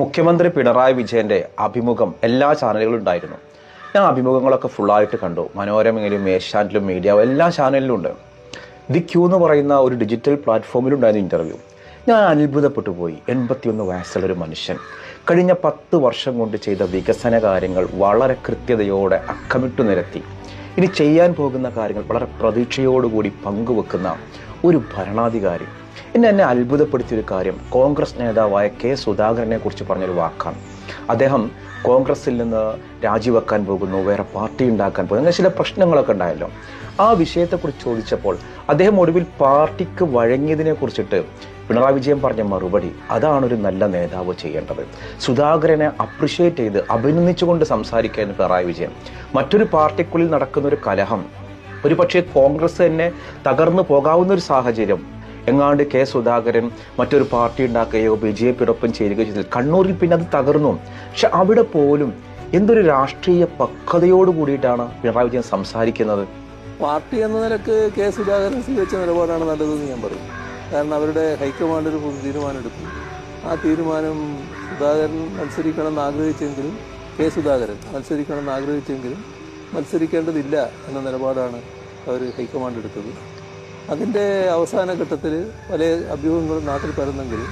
മുഖ്യമന്ത്രി പിണറായി വിജയന്റെ അഭിമുഖം എല്ലാ ചാനലുകളും ഉണ്ടായിരുന്നു. ഞാൻ അഭിമുഖങ്ങളൊക്കെ ഫുള്ളായിട്ട് കണ്ടു. മനോരമയിലും ഏഷ്യാനെറ്റിലും മീഡിയ എല്ലാ ചാനലിലും ഉണ്ട്. ദി ക്യൂ എന്ന് പറയുന്ന ഒരു ഡിജിറ്റൽ പ്ലാറ്റ്ഫോമിലുണ്ടായിരുന്ന ഇൻ്റർവ്യൂ. ഞാൻ അത്ഭുതപ്പെട്ടു പോയി. 81 വയസ്സുള്ളൊരു മനുഷ്യൻ കഴിഞ്ഞ 10 വർഷം കൊണ്ട് ചെയ്ത വികസന കാര്യങ്ങൾ വളരെ കൃത്യതയോടെ അക്കമിട്ടു നിരത്തി ഇനി ചെയ്യാൻ പോകുന്ന കാര്യങ്ങൾ വളരെ പ്രതീക്ഷയോടുകൂടി പങ്കുവെക്കുന്ന ഒരു ഭരണാധികാരി. എന്നെ അത്ഭുതപ്പെടുത്തിയൊരു കാര്യം കോൺഗ്രസ് നേതാവായ കെ സുധാകരനെ കുറിച്ച് പറഞ്ഞൊരു വാക്കാണ്. അദ്ദേഹം കോൺഗ്രസിൽ നിന്ന് രാജിവെക്കാൻ പോകുന്നു, വേറെ പാർട്ടി ഉണ്ടാക്കാൻ പോകുന്നു, അങ്ങനെ ചില പ്രശ്നങ്ങളൊക്കെ ഉണ്ടായല്ലോ. ആ വിഷയത്തെക്കുറിച്ച് ചോദിച്ചപ്പോൾ അദ്ദേഹം ഒടുവിൽ പാർട്ടിക്ക് വഴങ്ങിയതിനെ കുറിച്ചിട്ട് പിണറായി വിജയൻ പറഞ്ഞ മറുപടി, അതാണൊരു നല്ല നേതാവ് ചെയ്യേണ്ടത്. സുധാകരനെ അപ്രിഷ്യേറ്റ് ചെയ്ത് അഭിനന്ദിച്ചുകൊണ്ട് സംസാരിക്കുകയെന്ന് പിണറായി വിജയൻ. മറ്റൊരു പാർട്ടിക്കുള്ളിൽ നടക്കുന്ന ഒരു കലഹം, ഒരു പക്ഷേ കോൺഗ്രസ് തന്നെ തകർന്നു പോകാവുന്ന ഒരു സാഹചര്യം എങ്ങാണ്ട് കെ സുധാകരൻ മറ്റൊരു പാർട്ടി ഉണ്ടാക്കുകയോ BJPയോടൊപ്പം ചേരുകയോ ചെയ്തത് കണ്ണൂരിൽ പിന്നെ അത് തകർന്നു. പക്ഷെ അവിടെ പോലും എന്തൊരു രാഷ്ട്രീയ പക്വതയോട് കൂടിയിട്ടാണ് പിണറായി വിജയൻ സംസാരിക്കുന്നത്. പാർട്ടി എന്ന നിലക്ക് കെ സുധാകരൻ സ്വീകരിച്ച നിലപാടാണ് നല്ലതെന്ന് ഞാൻ പറയും. കാരണം അവരുടെ ഹൈക്കമാൻഡ് ഒരു പൊതു തീരുമാനമെടുത്തു. ആ തീരുമാനം സുധാകരൻ മത്സരിക്കണമെന്ന് ആഗ്രഹിച്ചെങ്കിലും കെ സുധാകരൻ മത്സരിക്കണമെന്ന് ആഗ്രഹിച്ചെങ്കിലും മത്സരിക്കേണ്ടതില്ല എന്ന നിലപാടാണ് അവർ ഹൈക്കമാൻഡ് എടുത്തത്. അതിൻ്റെ അവസാന ഘട്ടത്തിൽ പല അഭ്യൂഹങ്ങളും നാട്ടിൽ പരന്നെങ്കിലും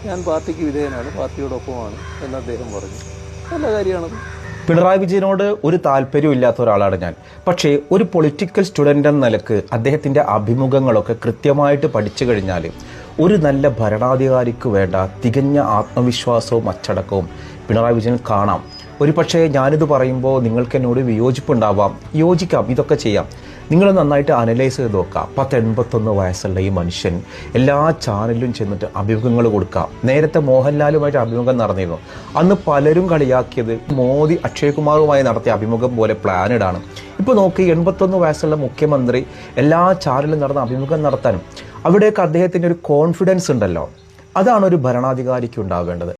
ഞാൻ പാർട്ടിക്ക് വിധേയനാണ്, പാർട്ടിയോടൊപ്പമാണ് എന്ന് അദ്ദേഹം പറഞ്ഞു. നല്ല കാര്യമാണത്. പിണറായി വിജയനോട് ഒരു താല്പര്യവും ഇല്ലാത്ത ഒരാളാണ് ഞാൻ. പക്ഷേ ഒരു പൊളിറ്റിക്കൽ സ്റ്റുഡൻ്റ് എന്ന നിലക്ക് അദ്ദേഹത്തിൻ്റെ അഭിമുഖങ്ങളൊക്കെ കൃത്യമായിട്ട് പഠിച്ചു കഴിഞ്ഞാൽ ഒരു നല്ല ഭരണാധികാരിക്ക് വേണ്ട തികഞ്ഞ ആത്മവിശ്വാസവും അച്ചടക്കവും പിണറായി വിജയൻ കാണാം. ഒരു പക്ഷേ ഞാനിത് പറയുമ്പോൾ നിങ്ങൾക്ക് എന്നോട് വിയോജിപ്പുണ്ടാവാം, യോജിക്കാം, ഇതൊക്കെ ചെയ്യാം. നിങ്ങൾ നന്നായിട്ട് അനലൈസ് ചെയ്ത് നോക്കാം. 81 വയസ്സുള്ള ഈ മനുഷ്യൻ എല്ലാ ചാനലിലും ചെന്നിട്ട് അഭിമുഖങ്ങൾ കൊടുക്കാം. നേരത്തെ മോഹൻലാലുമായിട്ട് അഭിമുഖം നടന്നിരുന്നു. അന്ന് പലരും കളിയാക്കിയത് മോദി അക്ഷയകുമാറുമായി നടത്തിയ അഭിമുഖം പോലെ പ്ലാനഡാണ്. ഇപ്പോൾ നോക്കി 81 വയസ്സുള്ള മുഖ്യമന്ത്രി എല്ലാ ചാനലിലും നടന്ന അഭിമുഖം നടത്താനും അവിടെയൊക്കെ അദ്ദേഹത്തിൻ്റെ ഒരു കോൺഫിഡൻസ് ഉണ്ടല്ലോ. അതാണ് ഒരു ഭരണാധികാരിക്ക് ഉണ്ടാവേണ്ടത്.